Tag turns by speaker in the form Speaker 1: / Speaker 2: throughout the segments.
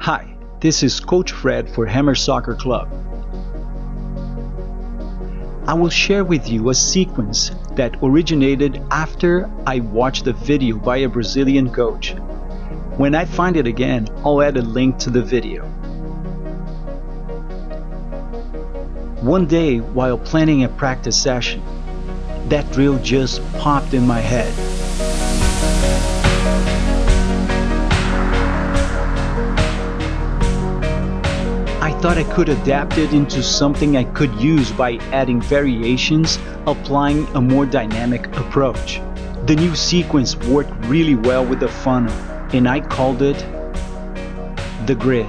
Speaker 1: Hi, this is Coach Fred for Hammer Soccer Club. I will share with you a sequence that originated after I watched a video by a Brazilian coach. When I find it again, I'll add a link to the video. One day, while planning a practice session, that drill just popped in my head. I thought I could adapt it into something I could use by adding variations, applying a more dynamic approach. The new sequence worked really well with the funnel, and I called it the grid.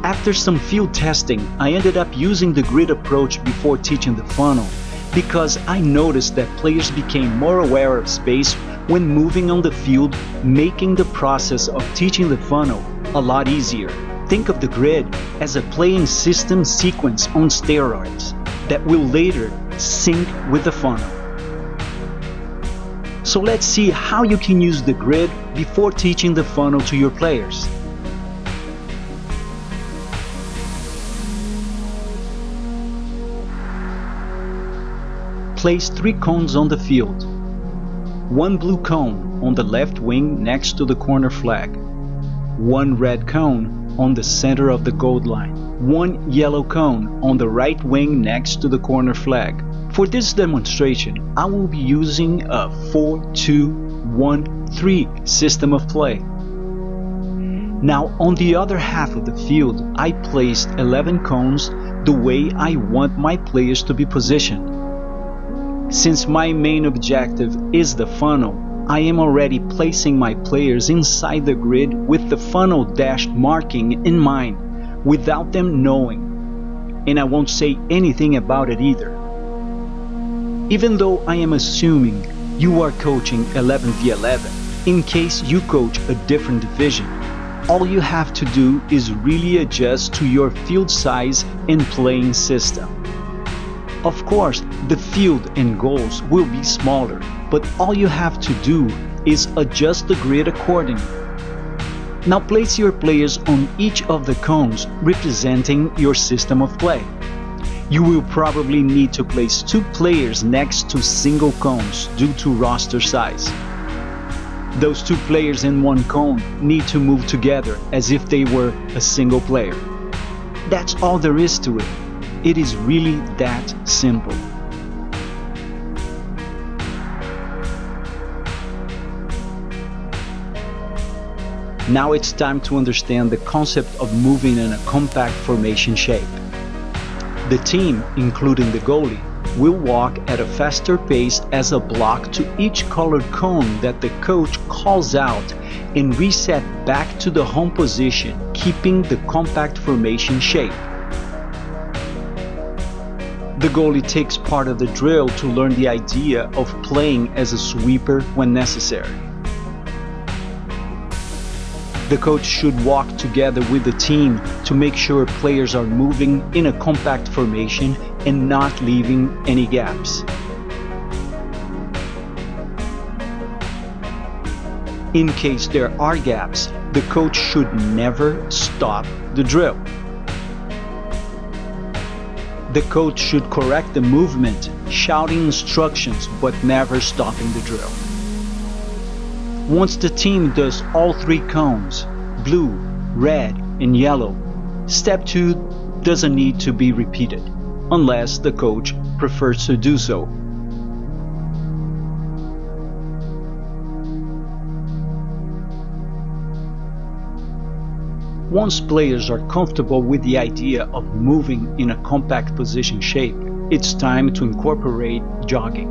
Speaker 1: After some field testing, I ended up using the grid approach before teaching the funnel because I noticed that players became more aware of space when moving on the field, making the process of teaching the funnel a lot easier. Think of the grid as a playing system sequence on steroids that will later sync with the funnel. So let's see how you can use the grid before teaching the funnel to your players. Place 3 cones on the field. 1 blue cone on the left wing next to the corner flag. 1 red cone on the center of the goal line. 1 yellow cone on the right wing next to the corner flag. For this demonstration, I will be using a 4-2-1-3 system of play. Now on the other half of the field, I placed 11 cones the way I want my players to be positioned. Since my main objective is the funnel, I am already placing my players inside the grid with the funnel dashed marking in mind, without them knowing, and I won't say anything about it either. Even though I am assuming you are coaching 11v11, in case you coach a different division, all you have to do is really adjust to your field size and playing system. Of course, the field and goals will be smaller, but all you have to do is adjust the grid accordingly. Now place your players on each of the cones representing your system of play. You will probably need to place 2 players next to single cones due to roster size. Those 2 players in 1 cone need to move together as if they were a single player. That's all there is to it. It is really that simple. Now it's time to understand the concept of moving in a compact formation shape. The team, including the goalie, will walk at a faster pace as a block to each colored cone that the coach calls out and reset back to the home position, keeping the compact formation shape. The goalie takes part of the drill to learn the idea of playing as a sweeper when necessary. The coach should walk together with the team to make sure players are moving in a compact formation and not leaving any gaps. In case there are gaps, the coach should never stop the drill. The coach should correct the movement, shouting instructions, but never stopping the drill. Once the team does all 3 cones, blue, red, and yellow, step 2 doesn't need to be repeated, unless the coach prefers to do so. Once players are comfortable with the idea of moving in a compact position shape, it's time to incorporate jogging.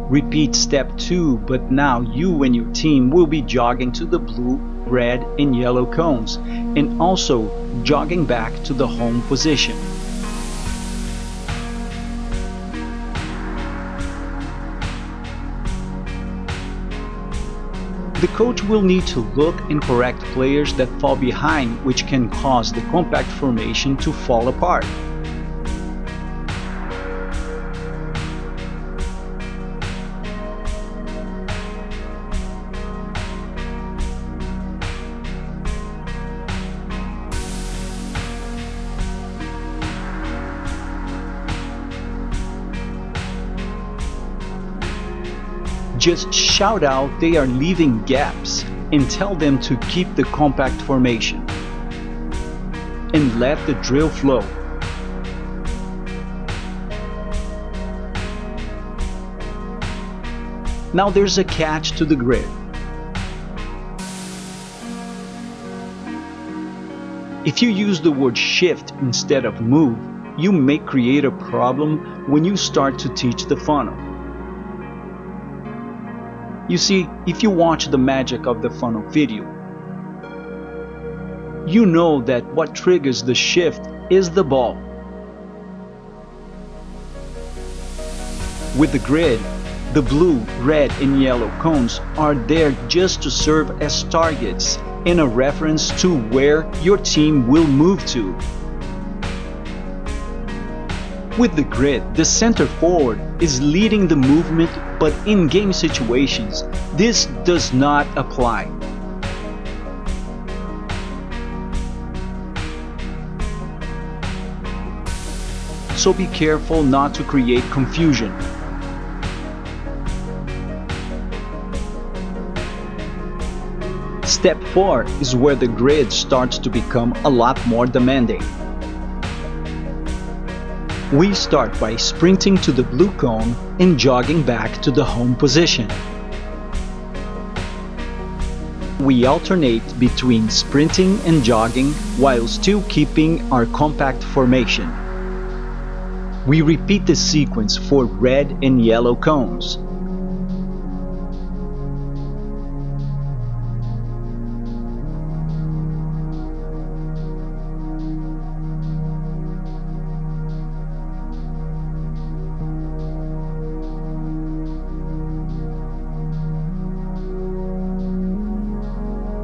Speaker 1: Repeat step 2, but now you and your team will be jogging to the blue, red, and yellow cones, and also jogging back to the home position. The coach will need to look and correct players that fall behind, which can cause the compact formation to fall apart. Just shout out they are leaving gaps and tell them to keep the compact formation. And let the drill flow. Now there's a catch to the grid. If you use the word shift instead of move, you may create a problem when you start to teach the funnel. You see, if you watch the magic of the funnel video, you know that what triggers the shift is the ball. With the grid, the blue, red, and yellow cones are there just to serve as targets and a reference to where your team will move to. With the grid, the center forward is leading the movement, but in game situations, this does not apply. So be careful not to create confusion. Step 4 is where the grid starts to become a lot more demanding. We start by sprinting to the blue cone and jogging back to the home position. We alternate between sprinting and jogging while still keeping our compact formation. We repeat the sequence for red and yellow cones.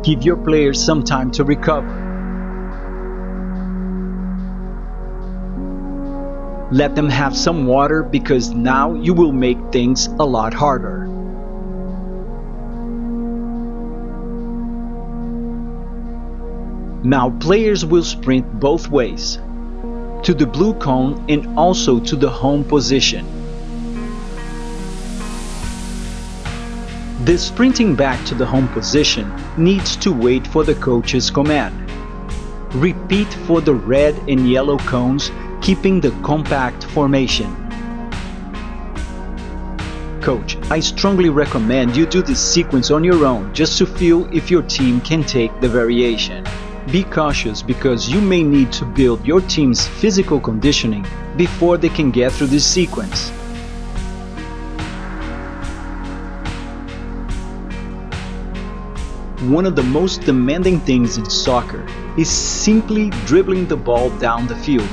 Speaker 1: Give your players some time to recover. Let them have some water because now you will make things a lot harder. Now players will sprint both ways, to the blue cone and also to the home position. The sprinting back to the home position needs to wait for the coach's command. Repeat for the red and yellow cones, keeping the compact formation. Coach, I strongly recommend you do this sequence on your own just to feel if your team can take the variation. Be cautious because you may need to build your team's physical conditioning before they can get through this sequence. One of the most demanding things in soccer is simply dribbling the ball down the field.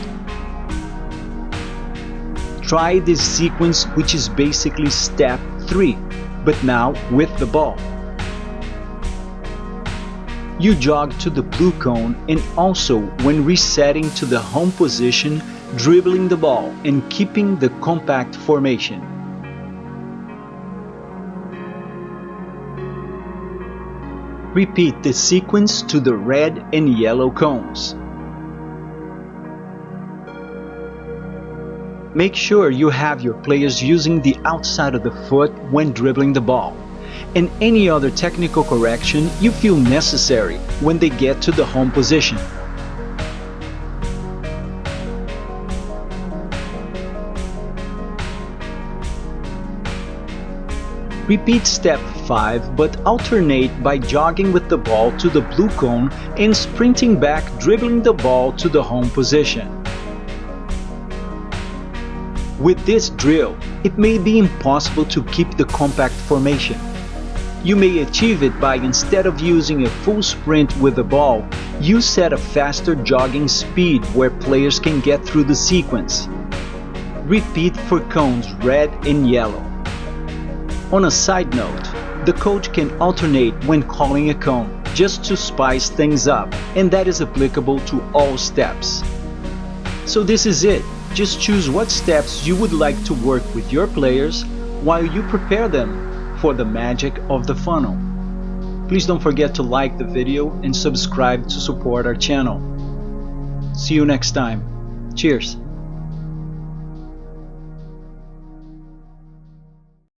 Speaker 1: Try this sequence, which is basically step 3, but now with the ball. You jog to the blue cone and also, when resetting to the home position, dribbling the ball and keeping the compact formation. Repeat the sequence to the red and yellow cones. Make sure you have your players using the outside of the foot when dribbling the ball, and any other technical correction you feel necessary when they get to the home position. Repeat step 5, but alternate by jogging with the ball to the blue cone and sprinting back, dribbling the ball to the home position. With this drill, it may be impossible to keep the compact formation. You may achieve it by, instead of using a full sprint with the ball, you set a faster jogging speed where players can get through the sequence. Repeat for cones red and yellow. On a side note, The coach can alternate when calling a cone, just to spice things up, and that is applicable to all steps. So this is it. Just choose what steps you would like to work with your players while you prepare them for the magic of the funnel. Please don't forget to like the video and subscribe to support our channel. See you next time. Cheers!